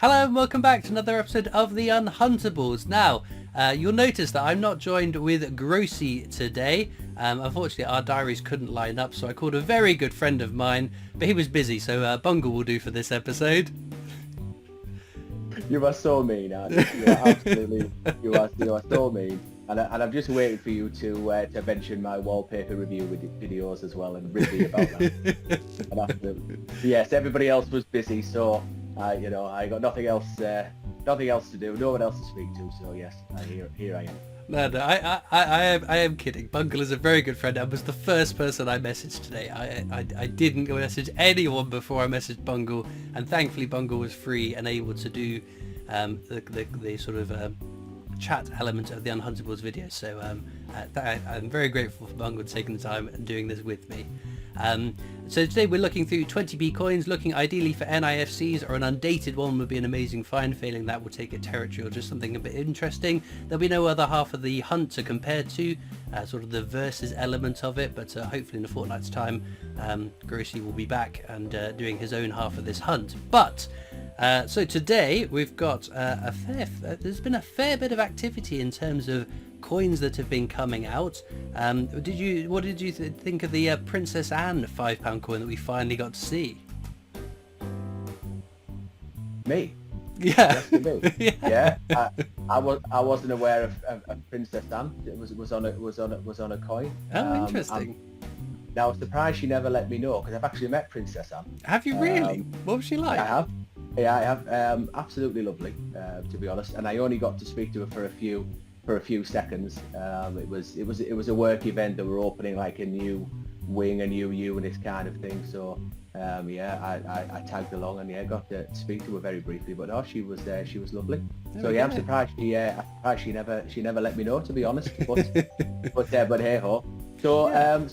Hello and welcome back to another episode of The Unhuntables. Now, you'll notice that I'm not joined with Grosey today. Unfortunately, our diaries couldn't line up, so I called a very good friend of mine, but he was busy, so Bungle will do for this episode. You are so mean, aren't you? You are absolutely, you are so mean. And I'm just waiting for you to mention my wallpaper review videos as well and rib me about that. Yes, everybody else was busy, so I got nothing else to do, no one else to speak to. So yes, here I am. No, I am kidding. Bungle is a very good friend. I was the first person I messaged today. I didn't go message anyone before I messaged Bungle, and thankfully Bungle was free and able to do the sort of chat element of the Unhuntables video. So I'm very grateful for Bungle taking the time and doing this with me. So today we're looking through 20p coins, looking ideally for NIFCs, or an undated one would be an amazing find. Failing that, we'll take a territory or just something a bit interesting. There'll be no other half of the hunt to compare to, sort of the versus element of it, but hopefully in a fortnight's time Grosey will be back and doing his own half of this hunt. But so today we've got there's been a fair bit of activity in terms of coins that have been coming out. What did you think of the Princess Anne £5 coin that we finally got to see? Me? Yeah. Me. Yeah. I wasn't aware of Princess Anne. It was on a coin. Oh, interesting. Now I was surprised she never let me know, because I've actually met Princess Anne. Have you really? What was she like? I have. Yeah, I have. Absolutely lovely, to be honest. And I only got to speak to her for a few seconds. It was a work event. They were opening like a new wing, a new unit kind of thing. So I tagged along and got to speak to her very briefly. But no, she was lovely. So yeah, I'm surprised she never let me know, to be honest. But hey ho. So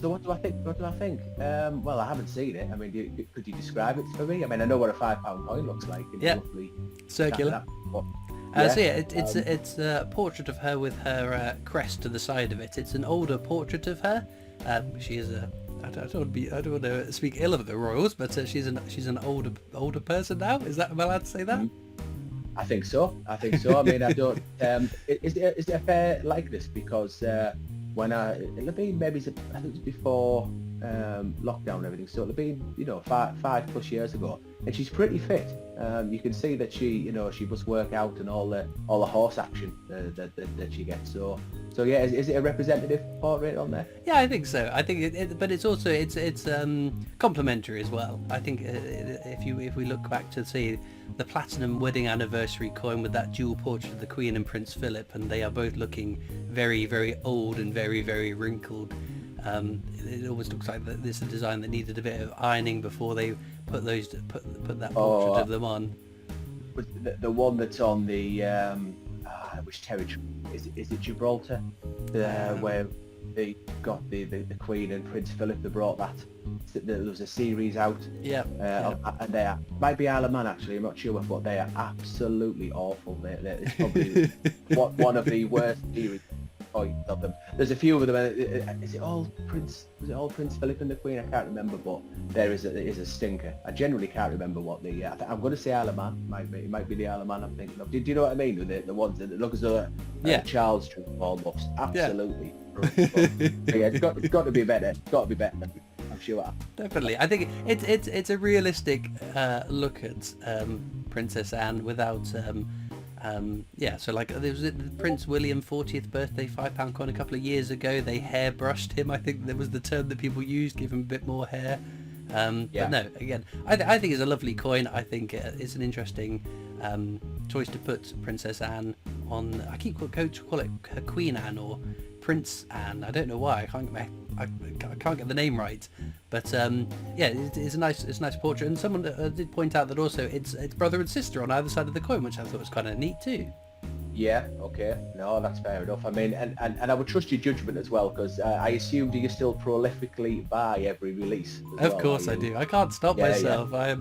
what do I think? Well, I haven't seen it. I mean, could you describe it for me? I mean, I know what a £5 coin looks like. Yeah, circular. It's a portrait of her with her crest to the side of it. It's an older portrait of her. She is I don't want to speak ill of the royals, but she's an older person now. Am I allowed to say that? I think so. I mean, I don't. Is it a fair likeness? Because it'll be maybe I think it was before lockdown and everything, so it'll be 5+ years ago, and she's pretty fit. You can see that she must work out and all the horse action that she gets. So yeah, is it a representative portrait on there? Yeah, I think so. I think but it's also it's complementary as well. I think if we look back to see the platinum wedding anniversary coin with that dual portrait of the Queen and Prince Philip, and they are both looking very, very old and very, very wrinkled. It almost looks like this is a design that needed a bit of ironing before they put that portrait of them on. The one that's on the which territory is it Gibraltar, where they got the Queen and Prince Philip? They brought that. There was a series out. Yeah. And they might be Isle of Man, actually. I'm not sure, but they are absolutely awful. It's probably one of the worst series of them. There's a few of them. Is it all Prince Philip and the Queen? I can't remember, but there is a stinker. I generally can't remember what the. I'm going to say Isle of Man. It might be the Isle of Man I'm thinking of. Do you know what I mean? With the ones that look as though Charles Tree almost. Absolutely. Yeah. But yeah, it's got to be better. It's got to be better. I'm sure. Definitely. I think it's a realistic look at Princess Anne without. So like there was Prince William 40th birthday £5 coin a couple of years ago. They hairbrushed him. I think that was the term that people used, give him a bit more hair. But no, again, I think it's a lovely coin. I think it's an interesting choice to put Princess Anne on. I keep call it her Queen Anne or Prince Anne. I don't know why. I can't get the name right. But it's a nice portrait. And someone did point out that also it's brother and sister on either side of the coin, which I thought was kind of neat too. Yeah, okay. No, that's fair enough. I mean, and I would trust your judgment as well, because I assume, do you still prolifically buy every release? Of course I do. I can't stop myself. Yeah.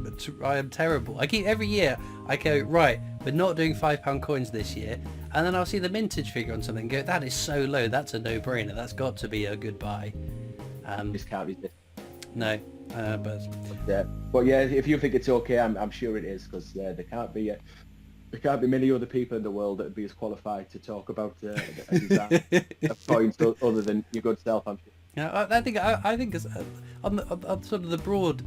I am terrible. I keep every year. I go, right, we're not doing £5 coins this year, and then I'll see the mintage figure on something and go, that is so low, that's a no-brainer. That's got to be a good buy. Just can't resist. No. But yeah, if you think it's okay, I'm sure it is, because there can't be there can't be many other people in the world that would be as qualified to talk about a design of coins other than your good self, I'm sure. Yeah, I think as, on sort of the broad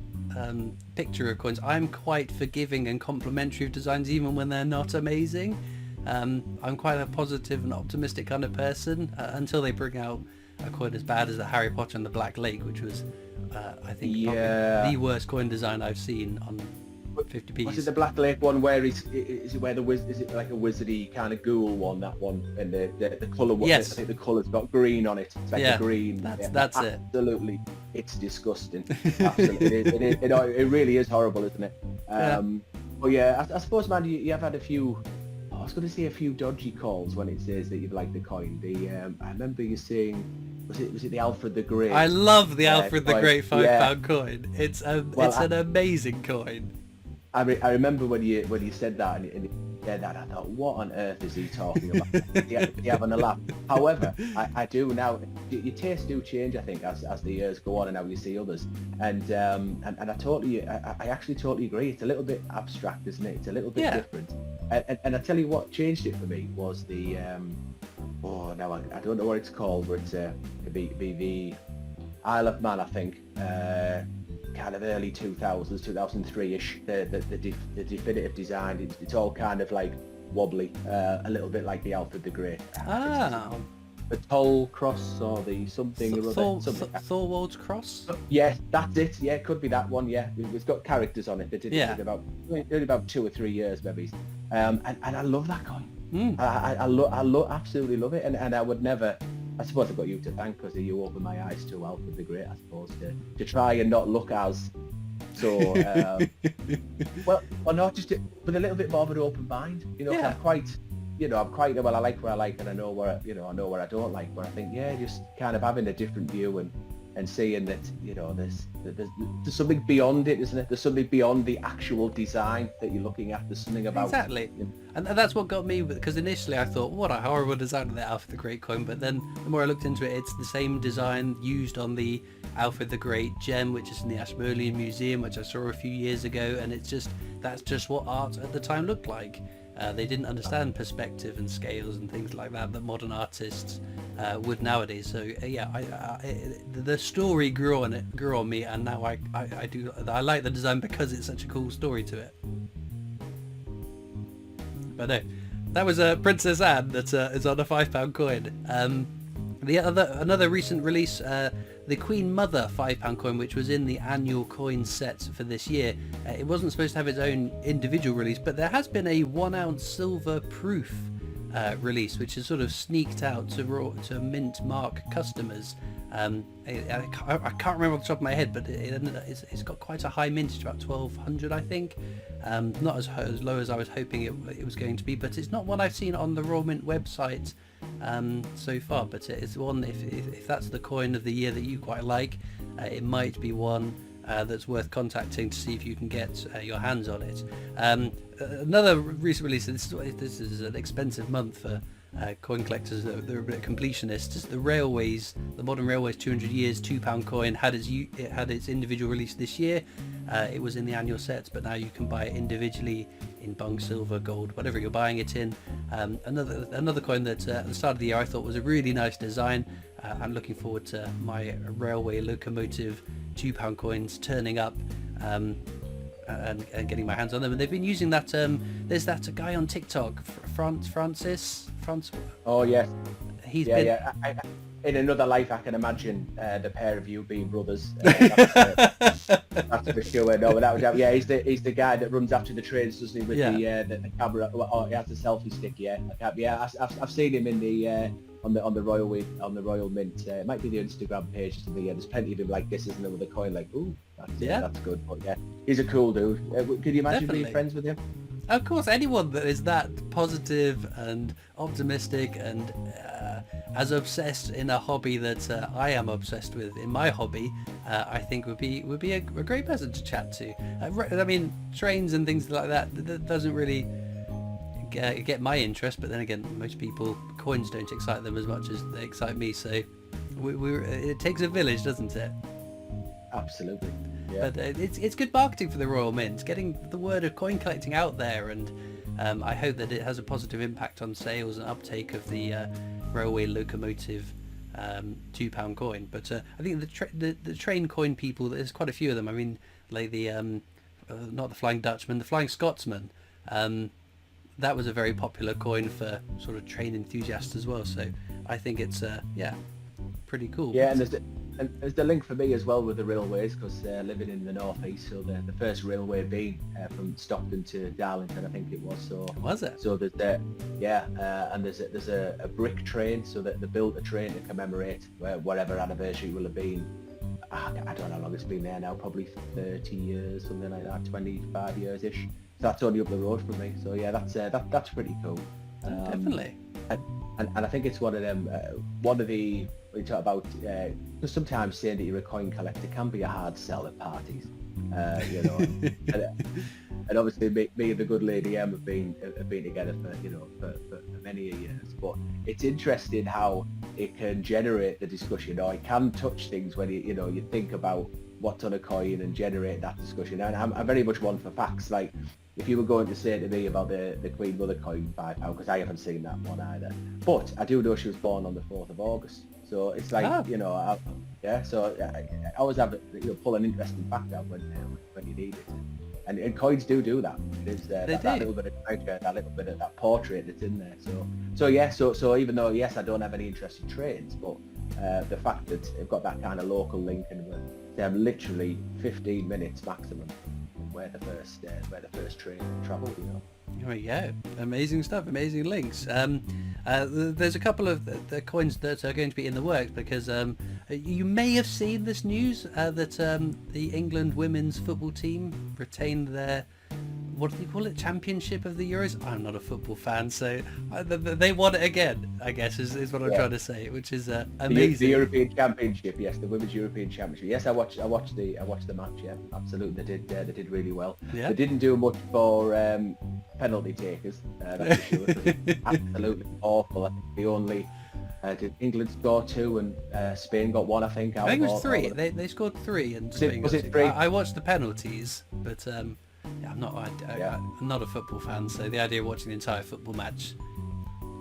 picture of coins, I'm quite forgiving and complimentary of designs even when they're not amazing. I'm quite a positive and optimistic kind of person until they bring out a coin as bad as the Harry Potter and the Black Lake, which was I think probably the worst coin design I've seen on 50p's. Was it the Black Lake one where is it where is it like a wizardy kind of ghoul one, that one, and the colour one? Yes. I think the colour's got green on it. It's like a green. That's it. Absolutely, it's disgusting. Absolutely, it really is horrible, isn't it? Well, yeah, I suppose, man, you have had a few. I was going to say a few dodgy calls when it says that you've liked the coin. I remember you saying, was it the Alfred the Great? I love the Alfred the coin. Great £5 coin. It's an amazing coin. I remember when you said that and you said that, I thought, what on earth is he talking about? Is he having a laugh? However, I do now. Your tastes do change, I think, as the years go on and now you see others. And I actually totally agree. It's a little bit abstract, isn't it? It's a little bit different. And I tell you what changed it for me was the now I don't know what it's called, but it'd be the Isle of Man, I think. Kind of early 2000s, 2003-ish, the definitive design. It's all kind of like wobbly, a little bit like the Alfred the Great. The Toll Cross or the something or other. Thorwald's Cross? Yes, that's it. Yeah, it could be that one. Yeah, it's got characters on it. They did it only about 2 or 3 years maybe. And I love that coin. I absolutely love it, and I would never. I suppose I've got you to thank because you opened my eyes to Alfred the Great, I suppose, to try and not look as so well, or not just with a little bit more of an open mind. You know, I'm quite well. I like where I like, and I know where I don't like. But I think just kind of having a different view and seeing that there's something beyond it, isn't it? There's something beyond the actual design that you're looking at. There's something about exactly, and that's what got me, because initially I thought, what a horrible design of the Alfred the Great coin, but then the more I looked into it, it's the same design used on the Alfred the Great gem, which is in the Ashmolean Museum, which I saw a few years ago, and that's just what art at the time looked like. They didn't understand perspective and scales and things like that modern artists would nowadays. So the story grew on me, and now I like the design because it's such a cool story to it. But no, that was a Princess Anne that is on a £5 coin. Another recent release, the Queen Mother £5 coin, which was in the annual coin set for this year. It wasn't supposed to have its own individual release, but there has been a 1 ounce silver proof release, which is sort of sneaked out to mint mark customers. I can't remember off the top of my head, but it's got quite a high mintage, about 1200 I think. Not as low as I was hoping it was going to be, but it's not one I've seen on the Royal Mint website so far. But it's one, if that's the coin of the year that you quite like, it might be one that's worth contacting to see if you can get your hands on it. Another recent release, this is an expensive month for coin collectors. They're a bit completionists. The Modern Railways 200 Years £2 coin had its individual release this year. It was in the annual sets, but now you can buy it individually in bung, silver, gold, whatever you're buying it in. Another coin that at the start of the year I thought was a really nice design. I'm looking forward to my railway locomotive £2 coins turning up and getting my hands on them. And they've been using that. There's that guy on TikTok, Francis. Oh yes, he's been. Yeah. In another life, I can imagine the pair of you being brothers. That's for sure. No, without doubt. Yeah, he's the guy that runs after the trains, doesn't he? With the camera. Oh, he has the selfie stick. Yeah, I've seen him in the on the Royal Mint. It might be the Instagram page. There's plenty of him like this, isn't there? With a coin like, ooh, that's good. But yeah, he's a cool dude. Could you imagine being friends with him? Of course, anyone that is that positive and optimistic and as obsessed in a hobby that I am obsessed with in my hobby, I think would be a great person to chat to. I mean, trains and things like that doesn't really get my interest, but then again, most people, coins don't excite them as much as they excite me. So it takes a village, doesn't it? Absolutely. Yeah. But it's good marketing for the Royal Mint, getting the word of coin collecting out there, and I hope that it has a positive impact on sales and uptake of the railway locomotive £2 coin. But I think the train coin people, there's quite a few of them. I mean, like the not the Flying Dutchman, the Flying Scotsman. That was a very popular coin for sort of train enthusiasts as well. So I think it's pretty cool. Yeah, and there's the link for me as well with the railways, because living in the northeast, so the first railway being from Stockton to Darlington, I think it was. So was it? So there's and there's a brick train, so that they built a train to commemorate whatever anniversary will have been. I don't know how long it's been there now, probably 30 years, something like that, 25 years ish. So that's only up the road from me. So yeah, that's pretty cool. Definitely. And I think it's one of them. One of the we talk about, because sometimes saying that you're a coin collector can be a hard sell at parties, you know. and obviously me and the good lady Em have been together for many years. But it's interesting how it can generate the discussion, or it can touch things when you think about what's on a coin and generate that discussion. And I'm very much one for facts. Like, if you were going to say to me about the Queen Mother coin £5, because I haven't seen that one either, but I do know she was born on the 4th of August. So it's like, so I always have pull an interesting fact out when you need it. And coins do that. There's that little bit of treasure, that little bit of that portrait that's in there. So even though, yes, I don't have any interest in trains, but the fact that they've got that kind of local link, and they're literally 15 minutes maximum where the first train travelled, There we go. Amazing stuff, amazing links. There's a couple of the coins that are going to be in the works, because you may have seen this news that the England women's football team retained their, what do you call it, championship of the Euros? I'm not a football fan, so they won it again, I guess, is what I'm trying to say, which is amazing. The European Championship, yes, the Women's European Championship. Yes, I watched the match. Yeah, absolutely, they did really well. Yeah. They didn't do much for penalty takers. That's for sure. It was absolutely awful. I think the only did England score 2 and Spain got 1, I think. I think it was 3. They scored 3 and Spain got 2. 3? I watched the penalties, but I'm not a football fan, so the idea of watching the entire football match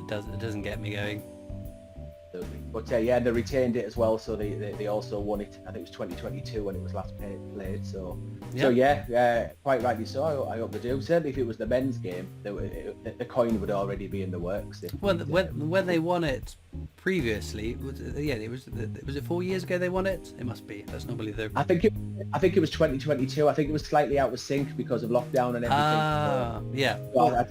doesn't get me going. But they retained it as well, so they also won it. I think it was 2022 when it was last played. So quite rightly so. I hope they do. Certainly, if it was the men's game, the coin would already be in the works. When they won it previously, was it 4 years ago they won it? It must be. That's normally the. I think it was 2022. I think it was slightly out of sync because of lockdown and everything. Well, I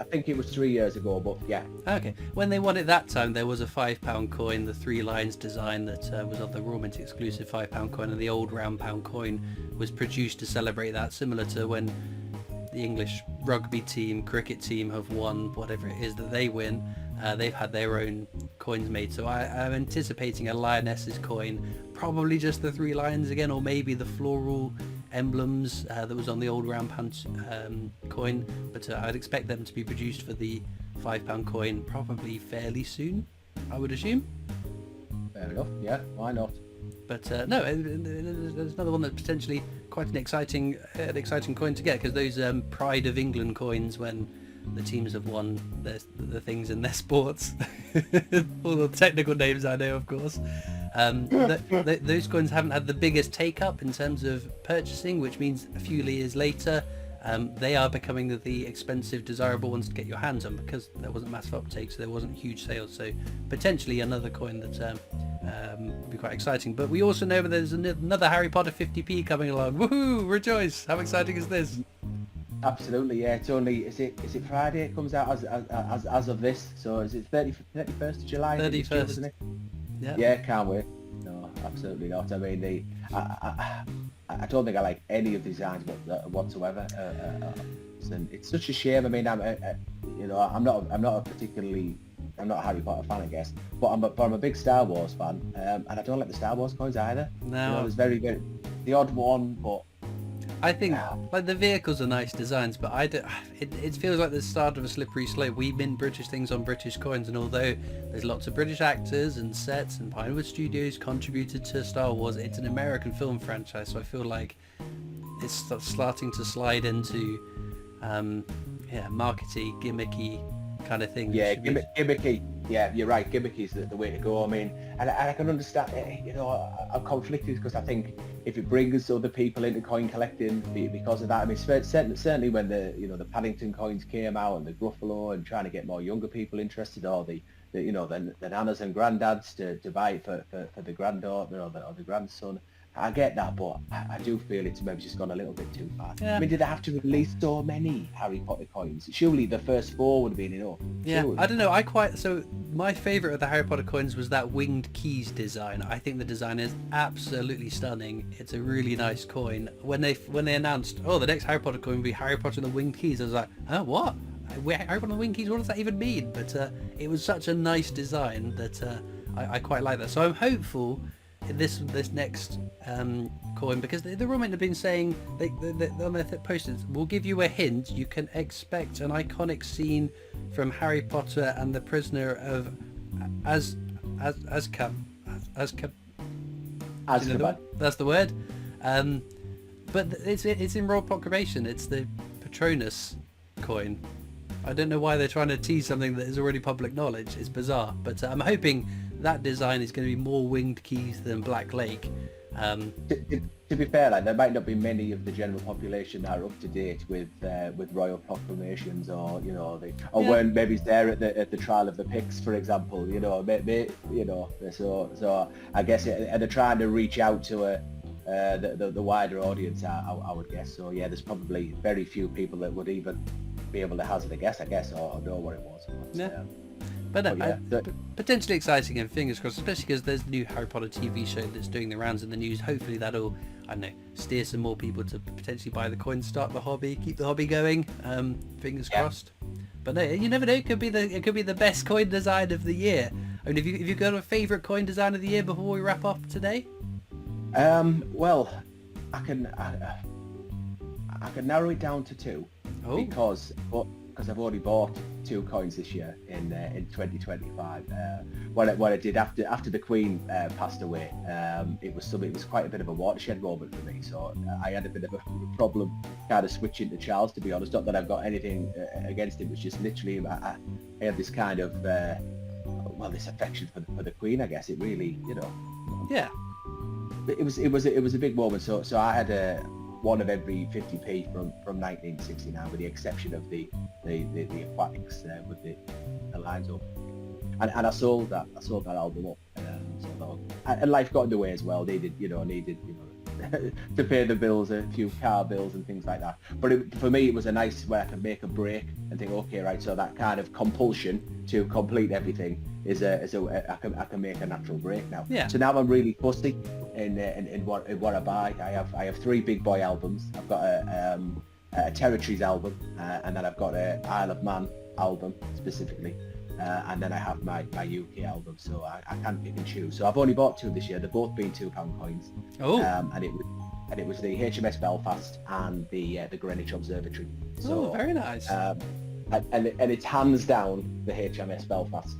think it was 3 years ago, but yeah. Okay. When they won it that time, there was a £5 coin, the 3 lines design that was on the Raw Mint exclusive £5 coin, and the old round pound coin was produced to celebrate that, similar to when the English rugby team, cricket team have won whatever it is that they win. They've had their own coins made, so I'm anticipating a lioness's coin, probably just the 3 lions again, or maybe the floral emblems that was on the old round pound coin, but I'd expect them to be produced for the £5 coin probably fairly soon, I would assume. Fair enough, yeah, why not? But no, there's another one that's potentially quite an exciting coin to get, because those Pride of England coins, when the teams have won the things in their sports, all the technical names I know, of course, those coins haven't had the biggest take up in terms of purchasing, which means a few years later they are becoming the expensive, desirable ones to get your hands on, because there wasn't massive uptake, so there wasn't huge sales. So potentially another coin that would be quite exciting. But we also know that there's another Harry Potter 50p coming along. Woohoo! Rejoice! How exciting is this? Absolutely, yeah. It's only is it Friday? It comes out as of this. So is it 31st of July? 31st, isn't it? Yeah. Yeah, can't wait. No, absolutely not. I mean, I don't think I like any of the designs whatsoever. And it's such a shame. I mean, I'm not a Harry Potter fan, I guess, but I'm a big Star Wars fan, and I don't like the Star Wars coins either. No, it's very good. The odd one, but I think like the vehicles are nice designs, but it feels like the start of a slippery slope. We mint British things on British coins, and although there's lots of British actors and sets, and Pinewood Studios contributed to Star Wars, it's an American film franchise, so I feel like it's starting to slide into markety, gimmicky kind of thing. Yeah, Should be- gimmicky. Yeah, you're right. Gimmicky is the way to go. I mean, and I can understand. I'm conflicted because I think if it brings other people into coin collecting because of that, I mean, certainly when the Paddington coins came out and the Gruffalo and trying to get more younger people interested, or the nanas and granddads to buy it for the granddaughter or the grandson. I get that, but I do feel it's maybe just gone a little bit too far. Yeah. I mean, did they have to release so many Harry Potter coins? Surely the first 4 would have been enough. Yeah, Surely. I don't know. So my favourite of the Harry Potter coins was that winged keys design. I think the design is absolutely stunning. It's a really nice coin. When they announced, the next Harry Potter coin will be Harry Potter and the winged keys, I was like, what? Harry Potter and the winged keys? What does that even mean? But it was such a nice design that I quite like that. So I'm hopeful in this next coin, because the Roman have been saying they on their posters, we'll give you a hint, you can expect an iconic scene from Harry Potter and the Prisoner of Azkaban. That's the word. But it's in Royal Proclamation. It's the Patronus coin. I don't know why they're trying to tease something that is already public knowledge. It's bizarre, but I'm hoping that design is going to be more winged keys than Black Lake. To be fair, there might not be many of the general population that are up to date with royal proclamations, or weren't maybe there at the trial of the Picts, for example. So I guess they're trying to reach out to the wider audience. I would guess. So yeah, there's probably very few people that would even be able to hazard a guess, I guess, or know what it was. Yeah. But potentially exciting, and fingers crossed, especially because there's a new Harry Potter TV show that's doing the rounds in the news. Hopefully that'll, I don't know, steer some more people to potentially buy the coin, start the hobby, keep the hobby going. Fingers crossed. But no, you never know. It could be the best coin design of the year. I mean, have you got a favourite coin design of the year before we wrap up today? Well, I can narrow it down to 2 because I've already bought 2 coins this year in 2025. What I did after the Queen passed away, it was quite a bit of a watershed moment for me. So I had a bit of a problem kind of switching to Charles, to be honest. Not that I've got anything against him. It was just literally I had this kind of this affection for the Queen. I guess it really, Yeah. It was a big moment. So I had one of every 50p from 1969, with the exception of the aquatics with the lines up, and I sold that album up. And life got in the way as well. Needed to pay the bills, a few car bills and things like that. But for me, it was a nice where I could make a break and think, okay, right. So that kind of compulsion to complete everything I can make a natural break now. Yeah. So now I'm really fussy in what I buy. I have 3 big boy albums. I've got a Territories album, and then I've got a Isle of Man album specifically, and then I have my UK album. So I can't pick and choose. So I've only bought 2 this year. They've both been £2 coins. And it was the HMS Belfast and the Greenwich Observatory. So very nice. And it's hands down the HMS Belfast.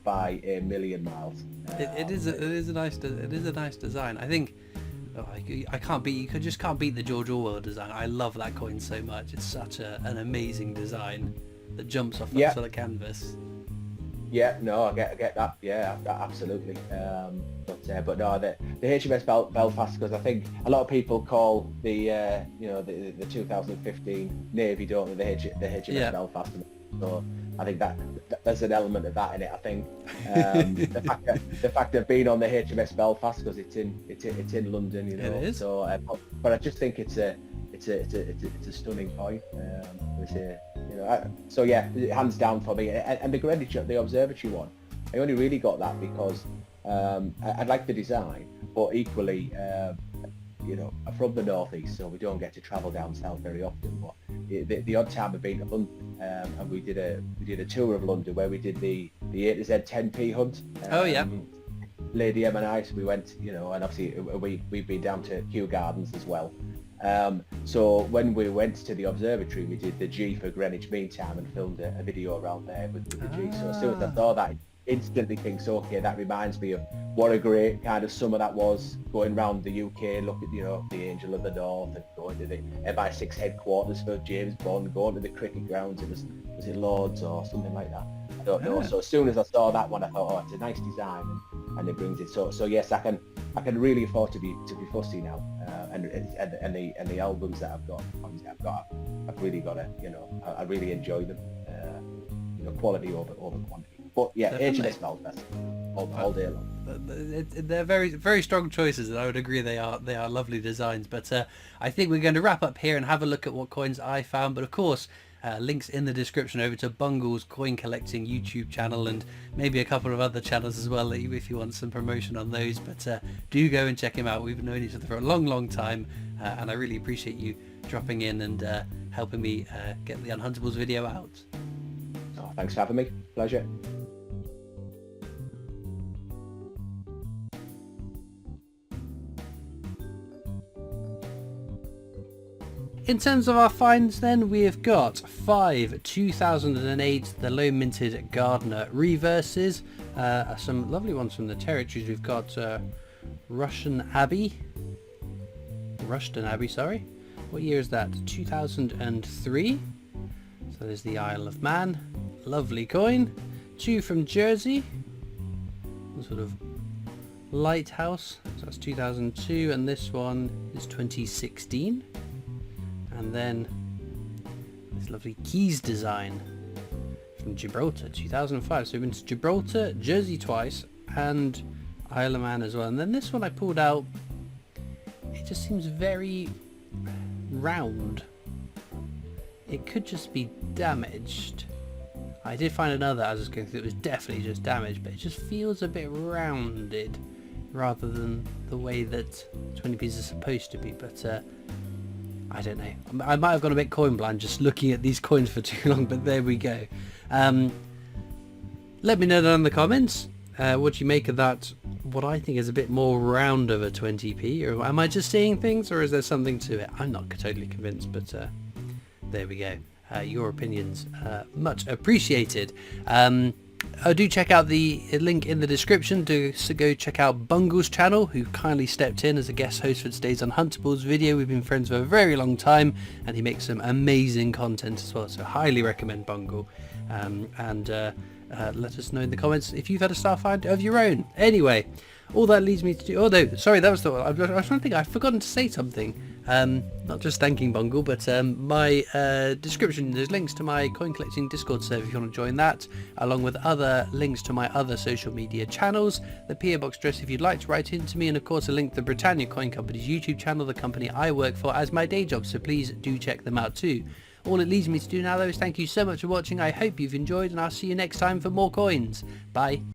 By a million miles. It is a nice design. I think you just can't beat the George Orwell design. I love that coin so much. It's such an amazing design that jumps off that sort of canvas. Yeah, no, I get that. Yeah, absolutely. But no, the HMS Belfast, because I think a lot of people call the 2015 Navy, don't they, the HMS Belfast. So I think that there's an element of that in it. I think the fact of being on the HMS Belfast, because it's in London, It is. So, but I just think it's a stunning coin. So yeah, hands down for me. And the Greenwich, the observatory one, I only really got that because I like the design, but equally, I'm from the northeast, so we don't get to travel down south very often. But the odd time I've been to London, and we did a tour of London where we did the A to Z 10p hunt. Lady M and I, so we went, and obviously we've been down to Kew Gardens as well. So when we went to the observatory, we did the G for Greenwich Mean Time and filmed a video around there with the G. So as soon as I saw that instantly thinks, okay, that reminds me of what a great kind of summer that was, going around the UK, look at, you know, the Angel of the North, and going to the MI6 headquarters for James Bond, going to the cricket grounds. Was it Lords or something like that? I don't know. So as soon as I saw that one, I thought, oh, it's a nice design, and it brings it. So yes, I can really afford to be fussy now, and the albums that I've got, I've really got to, you know, I really enjoy them, you know, quality over quantity. But yeah, H&S smells best all day long. They're very, very strong choices, and I would agree they are lovely designs. But I think we're going to wrap up here and have a look at what coins I found. But of course, links in the description over to Bungle's coin collecting YouTube channel, and maybe a couple of other channels as well if you want some promotion on those. But do go and check him out. We've known each other for a long time, and I really appreciate you dropping in and helping me get the Unhuntables video out. Oh, thanks for having me. Pleasure. In terms of our finds then, we have got 5 2008 the low minted Gardner reverses, some lovely ones from the territories. We've got Rushton Abbey, sorry. What year is that? 2003. So there's the Isle of Man, lovely coin. 2 from Jersey, sort of lighthouse, so that's 2002, and this one is 2016. And then this lovely keys design from Gibraltar, 2005. So we've been to Gibraltar, Jersey twice, and Isle of Man as well. And then this one I pulled out, it just seems very round. It could just be damaged. I did find another as I was going through, it was definitely just damaged, but it just feels a bit rounded rather than the way that 20p's are supposed to be. But I don't know. I might have gone a bit coin blind just looking at these coins for too long, but there we go. Let me know down in the comments what you make of that, what I think is a bit more round of a 20p, or am I just seeing things, or is there something to it? I'm not totally convinced, but there we go. Your opinions much appreciated. Do check out the link in the description to go check out Bungle's channel, who kindly stepped in as a guest host for today's Unhuntables video. We've been friends for a very long time, and he makes some amazing content as well, so highly recommend Bungle. And let us know in the comments if you've had a star find of your own. Anyway, all that leads me to do... Oh no, sorry, that was the... I was trying to think, I've forgotten to say something. Not just thanking Bungle, but my description, there's links to my coin collecting Discord server if you want to join that, along with other links to my other social media channels, the PO Box address if you'd like to write into me, and of course a link to the Britannia Coin Company's YouTube channel, the company I work for as my day job, so please do check them out too. All it leaves me to do now though is thank you so much for watching. I hope you've enjoyed, and I'll see you next time for more coins. Bye.